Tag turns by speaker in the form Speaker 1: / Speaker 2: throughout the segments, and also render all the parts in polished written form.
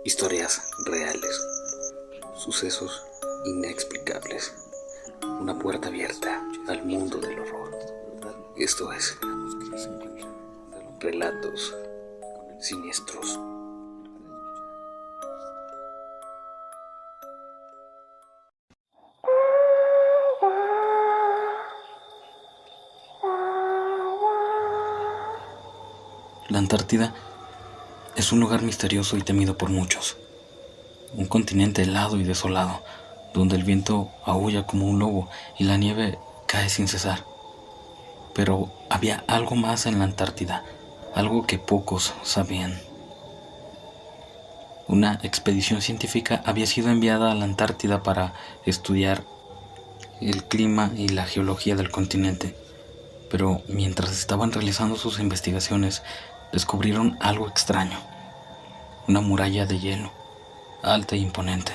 Speaker 1: Historias reales, sucesos inexplicables, una puerta abierta al mundo del horror. Esto es Relatos Siniestros. La Antártida es un lugar misterioso y temido por muchos. Un continente helado y desolado, donde el viento aúlla como un lobo y la nieve cae sin cesar. Pero había algo más en la Antártida, algo que pocos sabían. Una expedición científica había sido enviada a la Antártida para estudiar el clima y la geología del continente. Pero mientras estaban realizando sus investigaciones, descubrieron algo extraño. Una muralla de hielo, alta e imponente.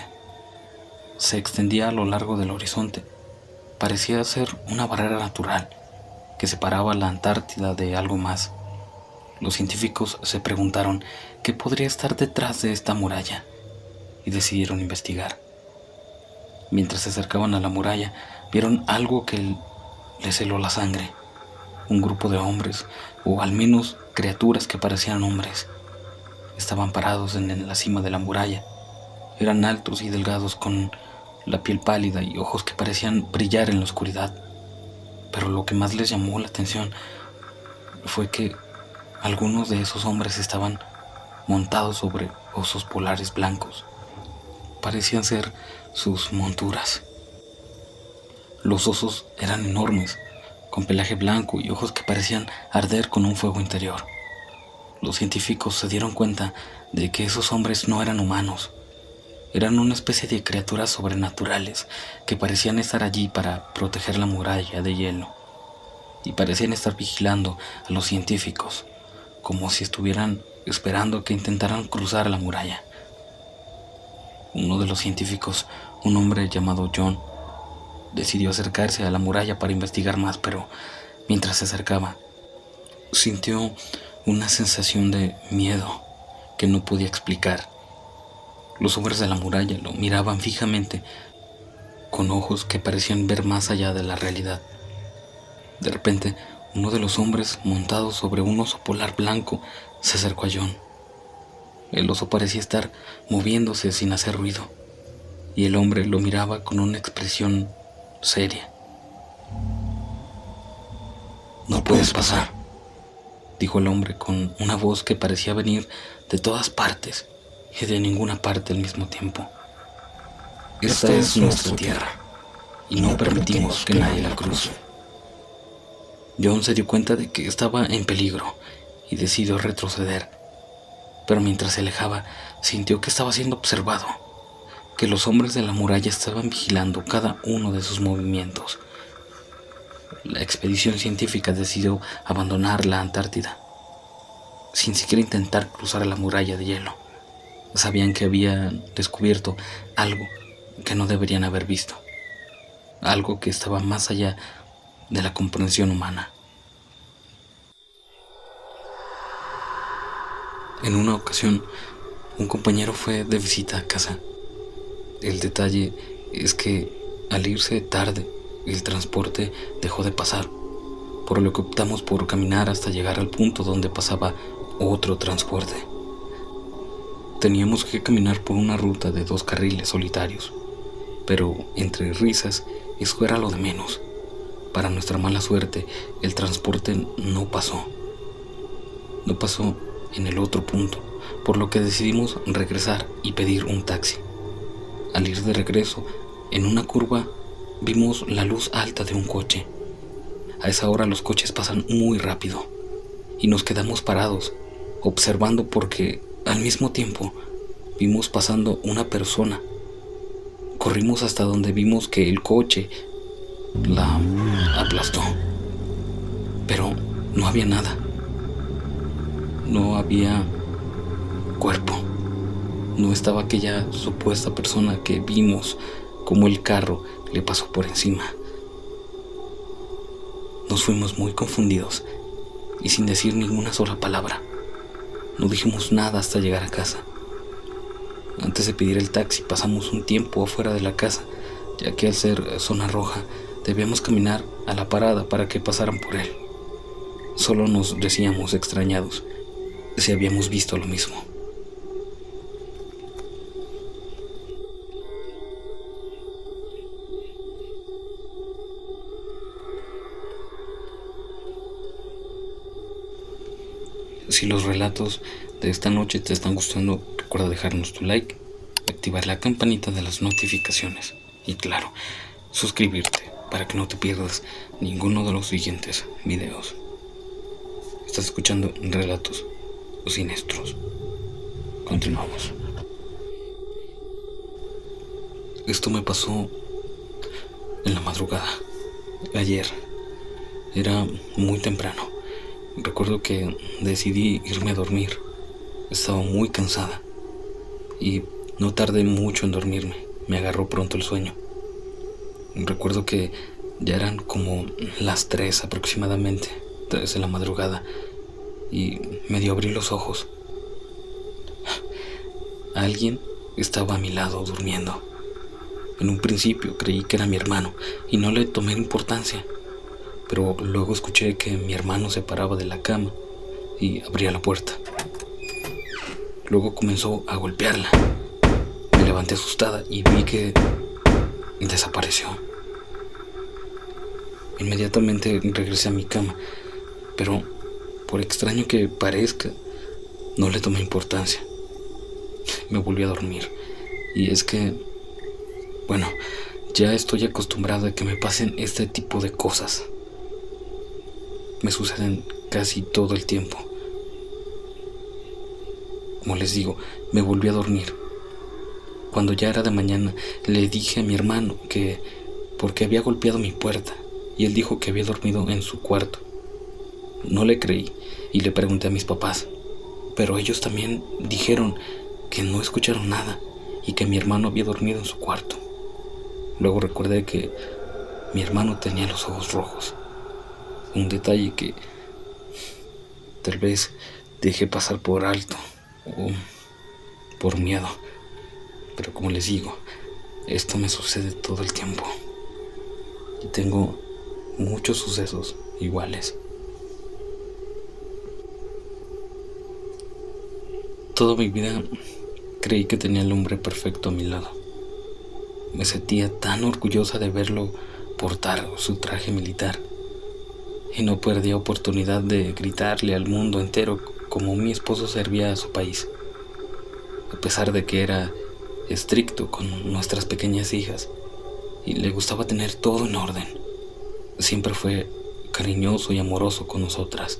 Speaker 1: Se extendía a lo largo del horizonte. Parecía ser una barrera natural que separaba la Antártida de algo más. Los científicos se preguntaron qué podría estar detrás de esta muralla y decidieron investigar. Mientras se acercaban a la muralla, vieron algo que les heló la sangre. Un grupo de hombres, o al menos criaturas que parecían hombres, estaban parados en la cima de la muralla. Eran altos y delgados, con la piel pálida y ojos que parecían brillar en la oscuridad. Pero lo que más les llamó la atención fue que algunos de esos hombres estaban montados sobre osos polares blancos. Parecían ser sus monturas. Los osos eran enormes, con pelaje blanco y ojos que parecían arder con un fuego interior. Los científicos se dieron cuenta de que esos hombres no eran humanos. Eran una especie de criaturas sobrenaturales que parecían estar allí para proteger la muralla de hielo. Y parecían estar vigilando a los científicos, como si estuvieran esperando que intentaran cruzar la muralla. Uno de los científicos, un hombre llamado John, decidió acercarse a la muralla para investigar más, pero mientras se acercaba, sintió una sensación de miedo que no podía explicar. Los hombres de la muralla lo miraban fijamente, con ojos que parecían ver más allá de la realidad. De repente, uno de los hombres, montado sobre un oso polar blanco, se acercó a John. El oso parecía estar moviéndose sin hacer ruido, y el hombre lo miraba con una expresión seria. «No puedes pasar», dijo el hombre con una voz que parecía venir de todas partes y de ninguna parte al mismo tiempo. «Esta es nuestra tierra, y no permitimos que nadie la cruce». John se dio cuenta de que estaba en peligro y decidió retroceder, pero mientras se alejaba, sintió que estaba siendo observado, que los hombres de la muralla estaban vigilando cada uno de sus movimientos. La expedición científica decidió abandonar la Antártida, sin siquiera intentar cruzar la muralla de hielo. Sabían que habían descubierto algo que no deberían haber visto, algo que estaba más allá de la comprensión humana. En una ocasión, un compañero fue de visita a casa. El detalle es que al irse tarde, el transporte dejó de pasar, por lo que optamos por caminar hasta llegar al punto donde pasaba otro transporte. Teníamos que caminar por una ruta de 2 carriles solitarios, pero entre risas eso era lo de menos. Para nuestra mala suerte, el transporte no pasó. No pasó en el otro punto, por lo que decidimos regresar y pedir un taxi. Al ir de regreso, en una curva, vimos la luz alta de un coche. A esa hora los coches pasan muy rápido y nos quedamos parados, observando, porque al mismo tiempo vimos pasando una persona. Corrimos hasta donde vimos que el coche la aplastó, pero no había nada. No había cuerpo. No estaba aquella supuesta persona que vimos como el carro le pasó por encima. Nos fuimos muy confundidos y sin decir ninguna sola palabra. No dijimos nada hasta llegar a casa. Antes de pedir el taxi pasamos un tiempo afuera de la casa, ya que al ser zona roja debíamos caminar a la parada para que pasaran por él. Solo nos decíamos extrañados si habíamos visto lo mismo. Si los relatos de esta noche te están gustando, recuerda dejarnos tu like, activar la campanita de las notificaciones y claro, suscribirte para que no te pierdas ninguno de los siguientes videos. Estás escuchando Relatos Siniestros. Continuamos. Esto me pasó en la madrugada. Ayer era muy temprano. Recuerdo que decidí irme a dormir. Estaba muy cansada y no tardé mucho en dormirme. Me agarró pronto el sueño. Recuerdo que ya eran como las 3 aproximadamente, 3 de la madrugada, y medio abrí los ojos. Alguien estaba a mi lado durmiendo. En un principio creí que era mi hermano y no le tomé importancia, pero luego escuché que mi hermano se paraba de la cama y abría la puerta. Luego comenzó a golpearla. Me levanté asustada y vi que desapareció. Inmediatamente regresé a mi cama, pero por extraño que parezca, no le tomé importancia. Me volví a dormir. Y es que, bueno, ya estoy acostumbrado a que me pasen este tipo de cosas. Me suceden casi todo el tiempo. Como les digo, me volví a dormir. Cuando ya era de mañana, le dije a mi hermano que porque había golpeado mi puerta, y él dijo que había dormido en su cuarto. No le creí y le pregunté a mis papás, pero ellos también dijeron que no escucharon nada y que mi hermano había dormido en su cuarto. Luego recordé que mi hermano tenía los ojos rojos, un detalle que tal vez dejé pasar por alto o por miedo, pero como les digo, esto me sucede todo el tiempo y tengo muchos sucesos iguales. Toda mi vida creí que tenía el hombre perfecto a mi lado. Me sentía tan orgullosa de verlo portar su traje militar y no perdía oportunidad de gritarle al mundo entero cómo mi esposo servía a su país. A pesar de que era estricto con nuestras pequeñas hijas y le gustaba tener todo en orden, siempre fue cariñoso y amoroso con nosotras.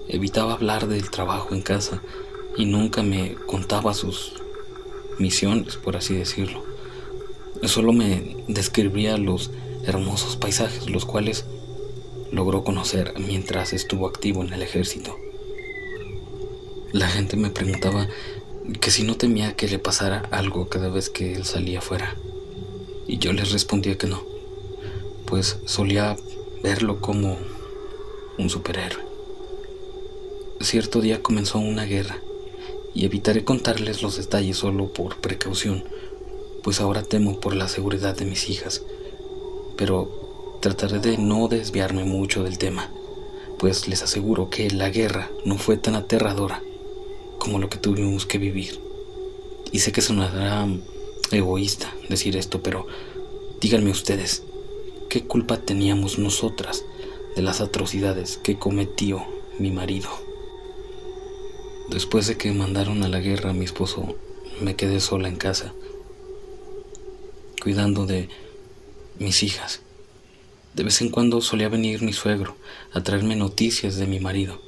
Speaker 1: Evitaba hablar del trabajo en casa y nunca me contaba sus misiones, por así decirlo. Solo me describía los hermosos paisajes, los cuales logró conocer mientras estuvo activo en el ejército. La gente me preguntaba que si no temía que le pasara algo cada vez que él salía afuera, y yo les respondía que no, pues solía verlo como un superhéroe. Cierto día comenzó una guerra, y evitaré contarles los detalles solo por precaución, pues ahora temo por la seguridad de mis hijas, pero trataré de no desviarme mucho del tema, pues les aseguro que la guerra no fue tan aterradora como lo que tuvimos que vivir. Y sé que sonará egoísta decir esto, pero díganme ustedes, ¿qué culpa teníamos nosotras de las atrocidades que cometió mi marido? Después de que mandaron a la guerra a mi esposo, me quedé sola en casa, cuidando de mis hijas. De vez en cuando solía venir mi suegro a traerme noticias de mi marido.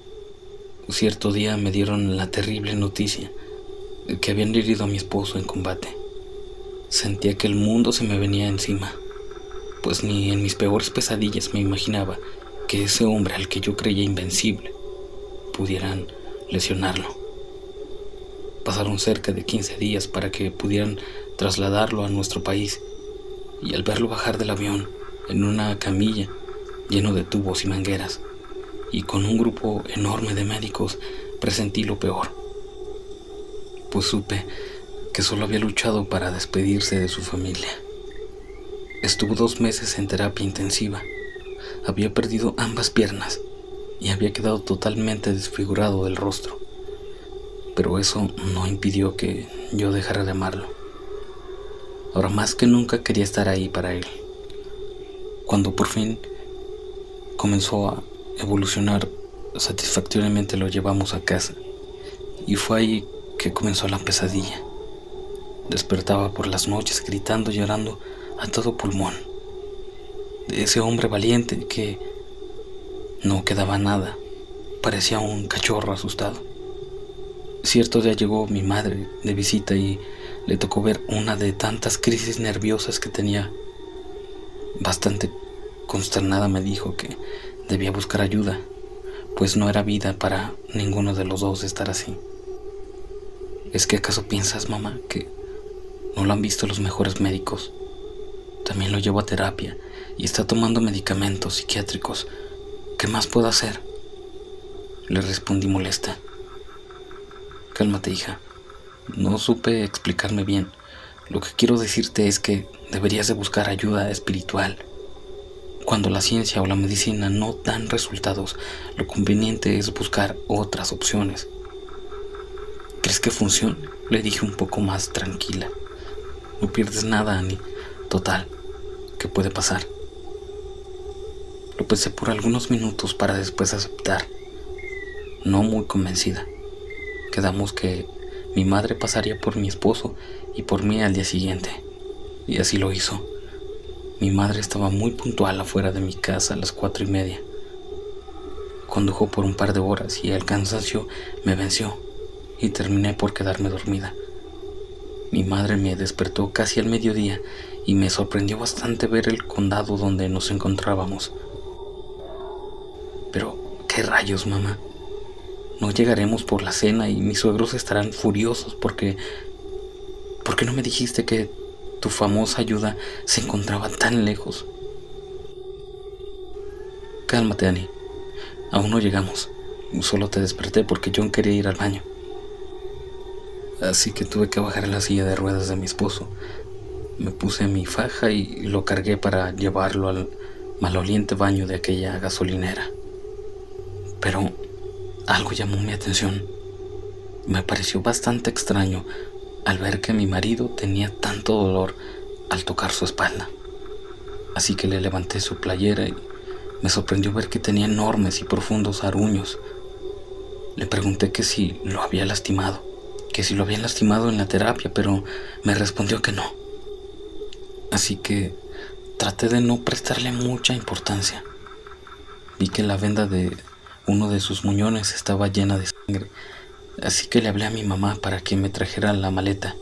Speaker 1: Cierto día me dieron la terrible noticia de que habían herido a mi esposo en combate. Sentía que el mundo se me venía encima, pues ni en mis peores pesadillas me imaginaba que ese hombre al que yo creía invencible pudieran lesionarlo. Pasaron cerca de 15 días para que pudieran trasladarlo a nuestro país, y al verlo bajar del avión en una camilla lleno de tubos y mangueras y con un grupo enorme de médicos, presentí lo peor, pues supe que solo había luchado para despedirse de su familia. Estuvo 2 meses en terapia intensiva. Había perdido ambas piernas y había quedado totalmente desfigurado del rostro. Pero eso no impidió que yo dejara de amarlo. Ahora más que nunca quería estar ahí para él. Cuando por fin comenzó a evolucionar satisfactoriamente, lo llevamos a casa. Y fue ahí que comenzó la pesadilla. Despertaba por las noches gritando y llorando a todo pulmón. De ese hombre valiente que no quedaba nada. Parecía un cachorro asustado. Cierto día llegó mi madre de visita y le tocó ver una de tantas crisis nerviosas que tenía. Bastante consternada me dijo que debía buscar ayuda, pues no era vida para ninguno de los dos estar así. ¿Es que acaso piensas, mamá, que no lo han visto los mejores médicos? También lo llevo a terapia y está tomando medicamentos psiquiátricos. ¿Qué más puedo hacer?, le respondí molesta. Cálmate, hija. No supe explicarme bien. Lo que quiero decirte es que deberías de buscar ayuda espiritual. Cuando la ciencia o la medicina no dan resultados, lo conveniente es buscar otras opciones. ¿Crees que funcione?, le dije un poco más tranquila. No pierdes nada, Annie. Total, ¿qué puede pasar? Lo pensé por algunos minutos para después aceptar, no muy convencida. Quedamos que mi madre pasaría por mi esposo y por mí al día siguiente, y así lo hizo. Mi madre estaba muy puntual afuera de mi casa a las 4:30. Condujo por un par de horas y el cansancio me venció y terminé por quedarme dormida. Mi madre me despertó casi al mediodía y me sorprendió bastante ver el condado donde nos encontrábamos. Pero, ¿qué rayos, mamá? No llegaremos por la cena y mis suegros estarán furiosos porque... ¿Por qué no me dijiste que tu famosa ayuda se encontraba tan lejos? Cálmate, Annie. Aún no llegamos. Solo te desperté porque John quería ir al baño. Así que tuve que bajar la silla de ruedas de mi esposo. Me puse mi faja y lo cargué para llevarlo al maloliente baño de aquella gasolinera. Pero algo llamó mi atención. Me pareció bastante extraño al ver que mi marido tenía tanto dolor al tocar su espalda. Así que le levanté su playera y me sorprendió ver que tenía enormes y profundos aruños. Le pregunté que si lo había lastimado, en la terapia, pero me respondió que no. Así que traté de no prestarle mucha importancia. Vi que la venda de uno de sus muñones estaba llena de sangre, así que le hablé a mi mamá para que me trajera la maleta,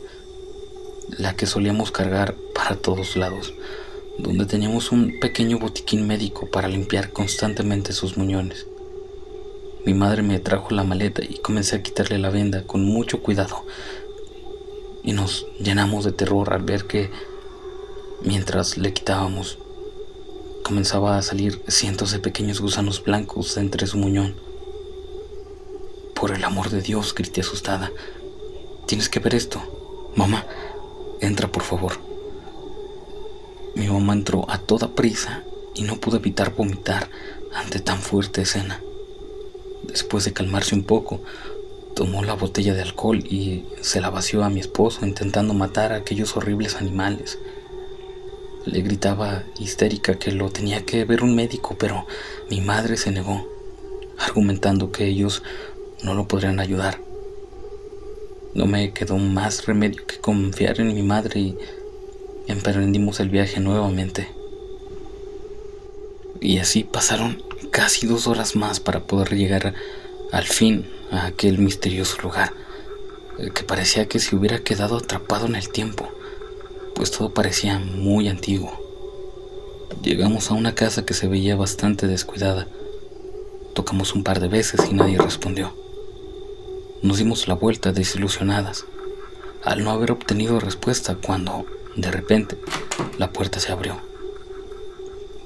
Speaker 1: la que solíamos cargar para todos lados, donde teníamos un pequeño botiquín médico para limpiar constantemente sus muñones. Mi madre me trajo la maleta y comencé a quitarle la venda con mucho cuidado, y nos llenamos de terror al ver que, mientras le quitábamos, comenzaba a salir cientos de pequeños gusanos blancos entre su muñón. Por el amor de Dios, grité asustada. Tienes que ver esto. Mamá, entra por favor. Mi mamá entró a toda prisa y no pude evitar vomitar ante tan fuerte escena. Después de calmarse un poco, tomó la botella de alcohol y se la vació a mi esposo, intentando matar a aquellos horribles animales. Le gritaba histérica que lo tenía que ver un médico, pero mi madre se negó, argumentando que ellos no lo podrían ayudar. No me quedó más remedio que confiar en mi madre y emprendimos el viaje nuevamente. Y así pasaron casi 2 horas más para poder llegar al fin a aquel misterioso lugar, que parecía que se hubiera quedado atrapado en el tiempo, pues todo parecía muy antiguo. Llegamos a una casa que se veía bastante descuidada. Tocamos un par de veces y nadie respondió. Nos dimos la vuelta desilusionadas, al no haber obtenido respuesta, cuando, de repente, la puerta se abrió.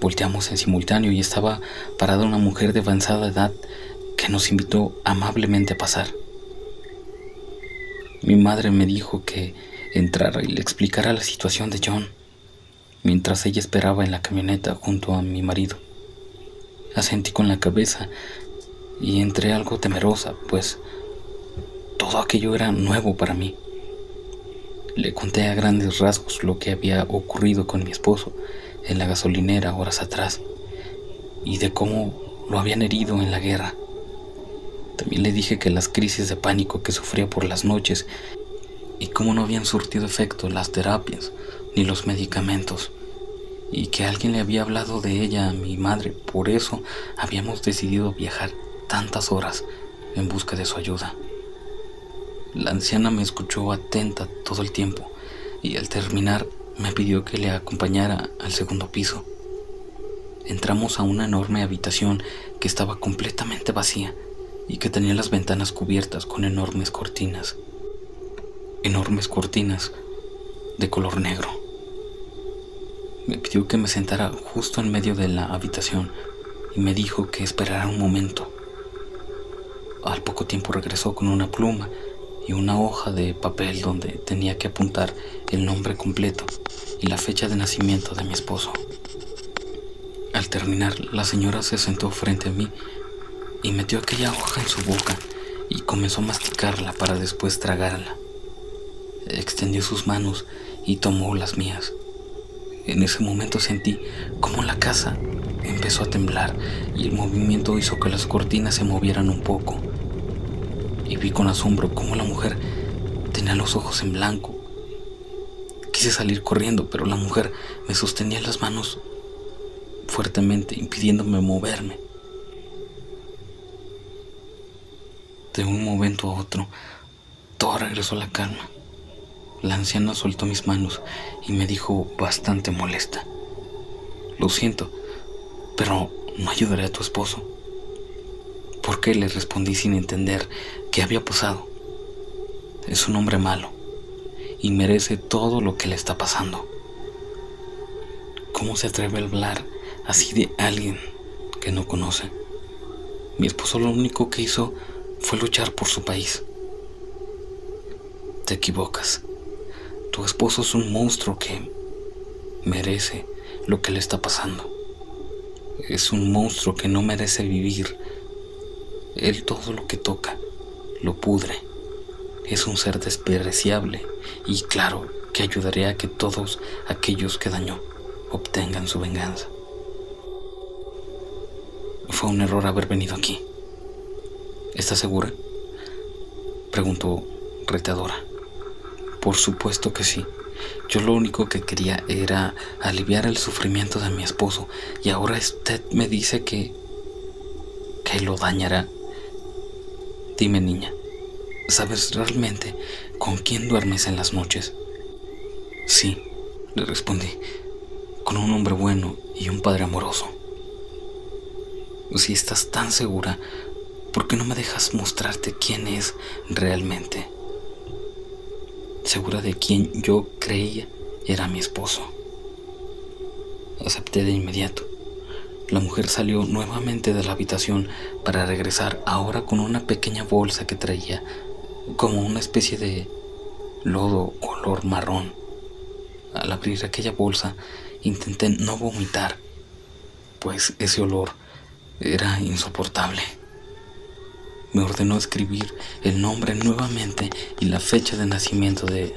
Speaker 1: Volteamos en simultáneo y estaba parada una mujer de avanzada edad que nos invitó amablemente a pasar. Mi madre me dijo que entrara y le explicara la situación de John, mientras ella esperaba en la camioneta junto a mi marido. Asentí con la cabeza y entré algo temerosa, pues todo aquello era nuevo para mí. Le conté a grandes rasgos lo que había ocurrido con mi esposo en la gasolinera horas atrás y de cómo lo habían herido en la guerra. También le dije que las crisis de pánico que sufría por las noches y cómo no habían surtido efecto las terapias ni los medicamentos, y que alguien le había hablado de ella a mi madre. Por eso habíamos decidido viajar tantas horas en busca de su ayuda. La anciana me escuchó atenta todo el tiempo y al terminar me pidió que le acompañara al segundo piso. Entramos a una enorme habitación que estaba completamente vacía y que tenía las ventanas cubiertas con enormes cortinas de color negro. Me pidió que me sentara justo en medio de la habitación y me dijo que esperara un momento. Al poco tiempo regresó con una pluma y una hoja de papel donde tenía que apuntar el nombre completo y la fecha de nacimiento de mi esposo. Al terminar, la señora se sentó frente a mí y metió aquella hoja en su boca y comenzó a masticarla para después tragarla. Extendió sus manos y tomó las mías. En ese momento sentí cómo la casa empezó a temblar y el movimiento hizo que las cortinas se movieran un poco. Y vi con asombro cómo la mujer tenía los ojos en blanco. Quise salir corriendo, pero la mujer me sostenía las manos fuertemente, impidiéndome moverme. De un momento a otro, todo regresó a la calma. La anciana soltó mis manos y me dijo bastante molesta: «Lo siento, pero no ayudaré a tu esposo». «¿Por qué?», le respondí sin entender qué había pasado. «Es un hombre malo y merece todo lo que le está pasando». ¿Cómo se atreve a hablar así de alguien que no conoce? Mi esposo lo único que hizo fue luchar por su país. Te equivocas. Tu esposo es un monstruo que merece lo que le está pasando. Es un monstruo que no merece vivir. Él todo lo que toca lo pudre. Es un ser despreciable y claro que ayudaría a que todos aquellos que dañó obtengan su venganza. Fue un error haber venido aquí. ¿Estás segura?, preguntó retadora. Por supuesto que sí. Yo lo único que quería era aliviar el sufrimiento de mi esposo y ahora usted me dice que lo dañará. Dime, niña, ¿sabes realmente con quién duermes en las noches? Sí, le respondí, con un hombre bueno y un padre amoroso. Si estás tan segura, ¿por qué no me dejas mostrarte quién es realmente? Segura de quien yo creía era mi esposo. Acepté de inmediato. La mujer salió nuevamente de la habitación para regresar ahora con una pequeña bolsa que traía como una especie de lodo color marrón. Al abrir aquella bolsa intenté no vomitar, pues ese olor era insoportable. Me ordenó escribir el nombre nuevamente y la fecha de nacimiento de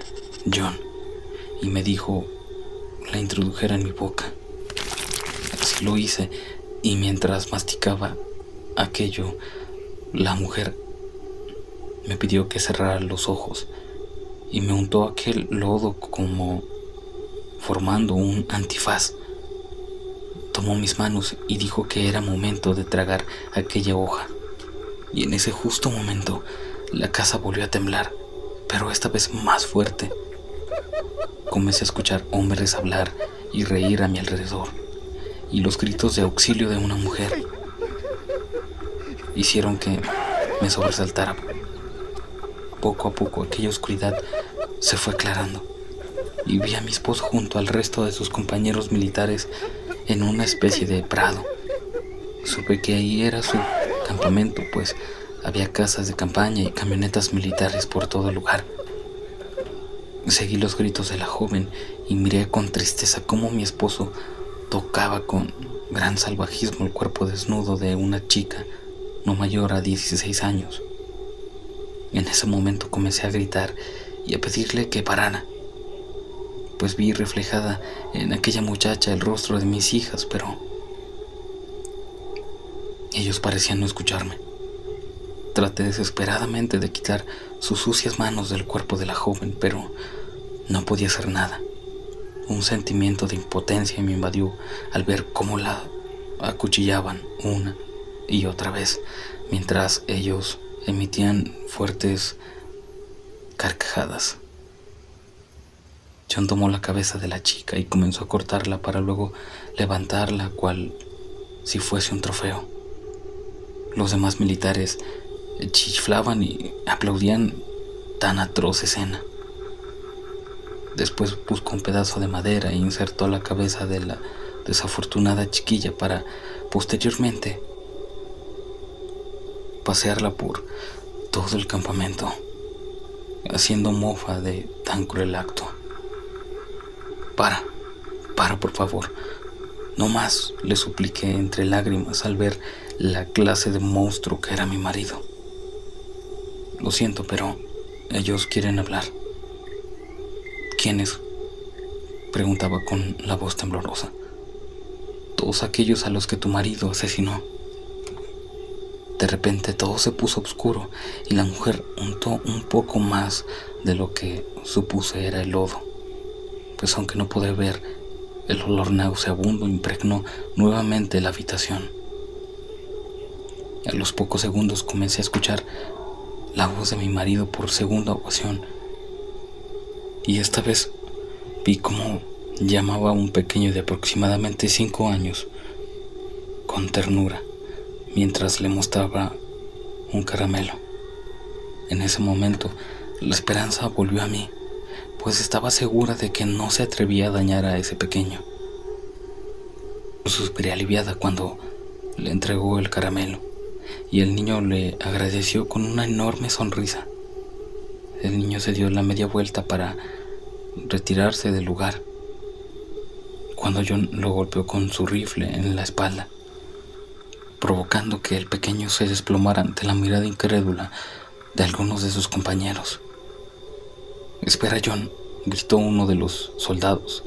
Speaker 1: John y me dijo la introdujera en mi boca. Así lo hice y mientras masticaba aquello, la mujer me pidió que cerrara los ojos y me untó aquel lodo como formando un antifaz. Tomó mis manos y dijo que era momento de tragar aquella hoja. Y en ese justo momento, la casa volvió a temblar, pero esta vez más fuerte. Comencé a escuchar hombres hablar y reír a mi alrededor, y los gritos de auxilio de una mujer hicieron que me sobresaltara. Poco a poco aquella oscuridad se fue aclarando, y vi a mi esposo junto al resto de sus compañeros militares en una especie de prado. Supe que ahí era su campamento, pues había casas de campaña y camionetas militares por todo el lugar. Seguí los gritos de la joven y miré con tristeza cómo mi esposo tocaba con gran salvajismo el cuerpo desnudo de una chica no mayor a 16 años. En ese momento comencé a gritar y a pedirle que parara, pues vi reflejada en aquella muchacha el rostro de mis hijas, pero ellos parecían no escucharme. Traté desesperadamente de quitar sus sucias manos del cuerpo de la joven, pero no podía hacer nada. Un sentimiento de impotencia me invadió al ver cómo la acuchillaban una y otra vez, mientras ellos emitían fuertes carcajadas. John tomó la cabeza de la chica y comenzó a cortarla para luego levantarla cual si fuese un trofeo. Los demás militares chiflaban y aplaudían tan atroz escena. Después buscó un pedazo de madera e insertó la cabeza de la desafortunada chiquilla para posteriormente pasearla por todo el campamento, haciendo mofa de tan cruel acto. Para, por favor. No más, le supliqué entre lágrimas al ver la clase de monstruo que era mi marido. Lo siento, pero ellos quieren hablar. ¿Quiénes?, preguntaba con la voz temblorosa. Todos aquellos a los que tu marido asesinó. De repente todo se puso oscuro y la mujer untó un poco más de lo que supuse era el lodo, pues aunque no pude ver, el olor nauseabundo impregnó nuevamente la habitación. A los pocos segundos comencé a escuchar la voz de mi marido por segunda ocasión, y esta vez vi cómo llamaba a un pequeño de aproximadamente 5 años con ternura mientras le mostraba un caramelo. En ese momento la esperanza volvió a mí, pues estaba segura de que no se atrevía a dañar a ese pequeño. Suspiré aliviada cuando le entregó el caramelo y el niño le agradeció con una enorme sonrisa. El niño se dio la media vuelta para retirarse del lugar, cuando John lo golpeó con su rifle en la espalda, provocando que el pequeño se desplomara ante la mirada incrédula de algunos de sus compañeros. «Espera, John», gritó uno de los soldados.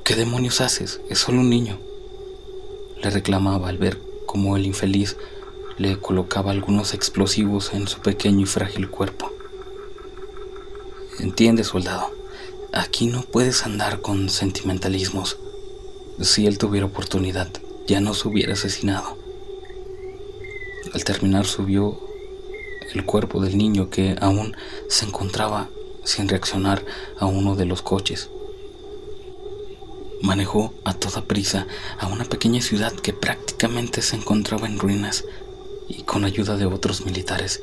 Speaker 1: «¿Qué demonios haces? Es solo un niño», le reclamaba al ver cómo el infeliz le colocaba algunos explosivos en su pequeño y frágil cuerpo. «Entiende, soldado, aquí no puedes andar con sentimentalismos. Si él tuviera oportunidad, ya nos hubiera asesinado». Al terminar subió el cuerpo del niño, que aún se encontraba sin reaccionar, a uno de los coches. Manejó a toda prisa a una pequeña ciudad que prácticamente se encontraba en ruinas, y con ayuda de otros militares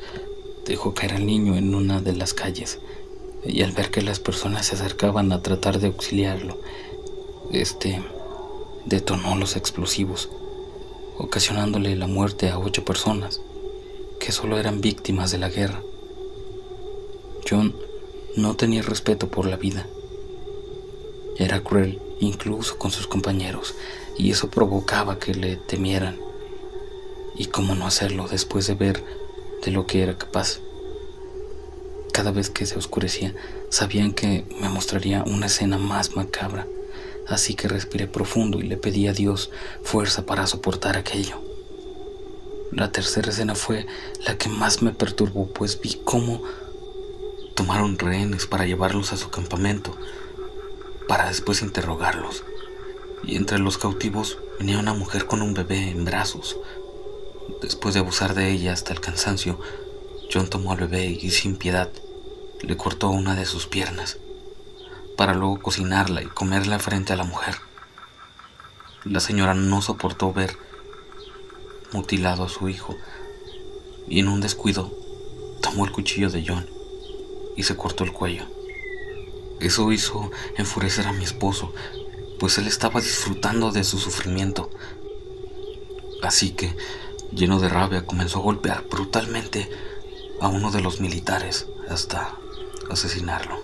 Speaker 1: dejó caer al niño en una de las calles, y al ver que las personas se acercaban a tratar de auxiliarlo, detonó los explosivos, ocasionándole la muerte a 8 personas que solo eran víctimas de la guerra. John no tenía respeto por la vida. Era cruel incluso con sus compañeros, y eso provocaba que le temieran. Y cómo no hacerlo después de ver de lo que era capaz. Cada vez que se oscurecía, sabían que me mostraría una escena más macabra, así que respiré profundo y le pedí a Dios fuerza para soportar aquello. La tercera escena fue la que más me perturbó, pues vi cómo tomaron rehenes para llevarlos a su campamento, para después interrogarlos. Y entre los cautivos venía una mujer con un bebé en brazos. Después de abusar de ella hasta el cansancio, John tomó al bebé y sin piedad le cortó una de sus piernas, para luego cocinarla y comerla frente a la mujer. La señora no soportó ver mutilado a su hijo, y en un descuido tomó el cuchillo de John y se cortó el cuello. Eso hizo enfurecer a mi esposo, pues él estaba disfrutando de su sufrimiento. Así que, lleno de rabia, comenzó a golpear brutalmente a uno de los militares hasta asesinarlo.